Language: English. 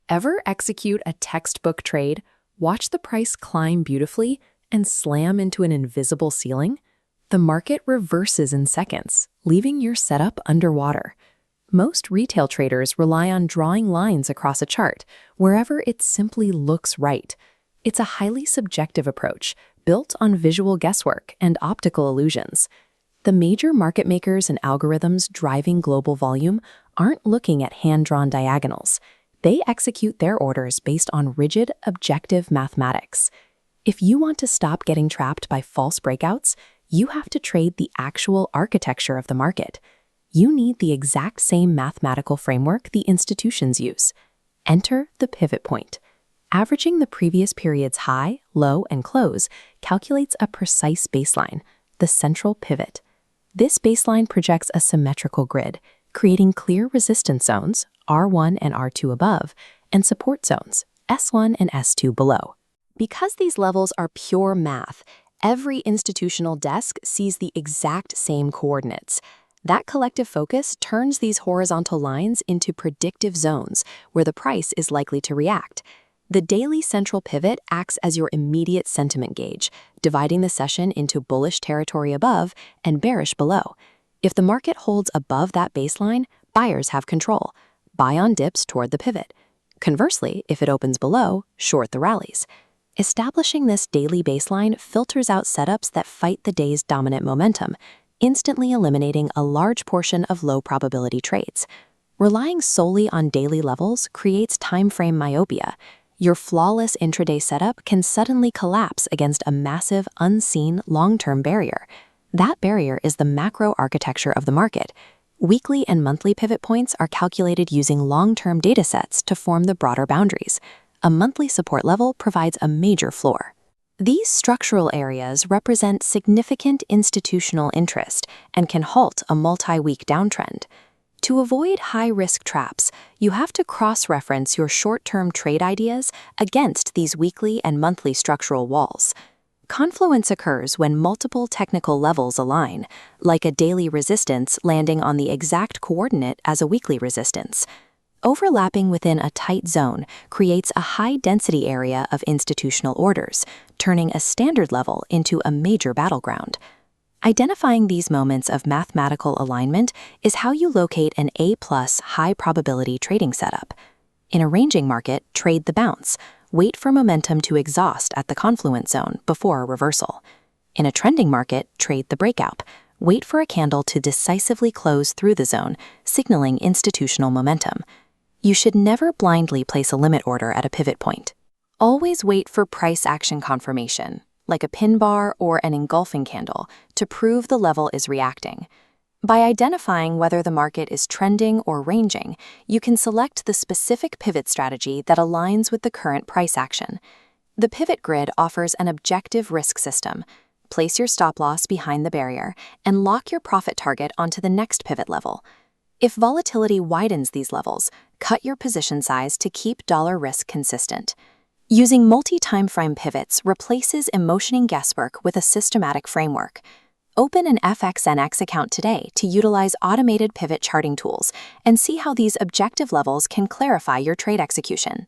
Ever execute a textbook trade, watch the price climb beautifully, and slam into an invisible ceiling? The market reverses in seconds, leaving your setup underwater. Most retail traders rely on drawing lines across a chart, wherever it simply looks right. It's a highly subjective approach, built on visual guesswork and optical illusions. The major market makers and algorithms driving global volume aren't looking at hand-drawn diagonals. They execute their orders based on rigid, objective mathematics. If you want to stop getting trapped by false breakouts, you have to trade the actual architecture of the market. You need the exact same mathematical framework the institutions use. Enter the pivot point. Averaging the previous period's high, low, and close calculates a precise baseline, the central pivot. This baseline projects a symmetrical grid, creating clear resistance zones, R1 and R2 above, and support zones, S1 and S2 below. Because these levels are pure math, every institutional desk sees the exact same coordinates. That collective focus turns these horizontal lines into predictive zones where the price is likely to react. The daily central pivot acts as your immediate sentiment gauge, dividing the session into bullish territory above and bearish below. If the market holds above that baseline, buyers have control. Buy on dips toward the pivot. Conversely, if it opens below, short the rallies. Establishing this daily baseline filters out setups that fight the day's dominant momentum, instantly eliminating a large portion of low-probability trades. Relying solely on daily levels creates timeframe myopia. Your flawless intraday setup can suddenly collapse against a massive, unseen, long-term barrier. That barrier is the macro architecture of the market. Weekly and monthly pivot points are calculated using long-term datasets to form the broader boundaries. A monthly support level provides a major floor. These structural areas represent significant institutional interest and can halt a multi-week downtrend. To avoid high-risk traps, you have to cross-reference your short-term trade ideas against these weekly and monthly structural walls. Confluence occurs when multiple technical levels align, like a daily resistance landing on the exact coordinate as a weekly resistance. Overlapping within a tight zone creates a high-density area of institutional orders, turning a standard level into a major battleground. Identifying these moments of mathematical alignment is how you locate an A-plus high-probability trading setup. In a ranging market, trade the bounce. Wait for momentum to exhaust at the confluence zone before a reversal. In a trending market, trade the breakout. Wait for a candle to decisively close through the zone, signaling institutional momentum. You should never blindly place a limit order at a pivot point. Always wait for price action confirmation, like a pin bar or an engulfing candle, to prove the level is reacting. By identifying whether the market is trending or ranging, you can select the specific pivot strategy that aligns with the current price action. The pivot grid offers an objective risk system. Place your stop loss behind the barrier and lock your profit target onto the next pivot level. If volatility widens these levels, cut your position size to keep dollar risk consistent. Using multi-timeframe pivots replaces emotioning guesswork with a systematic framework. Open an FXNX account today to utilize automated pivot charting tools and see how these objective levels can clarify your trade execution.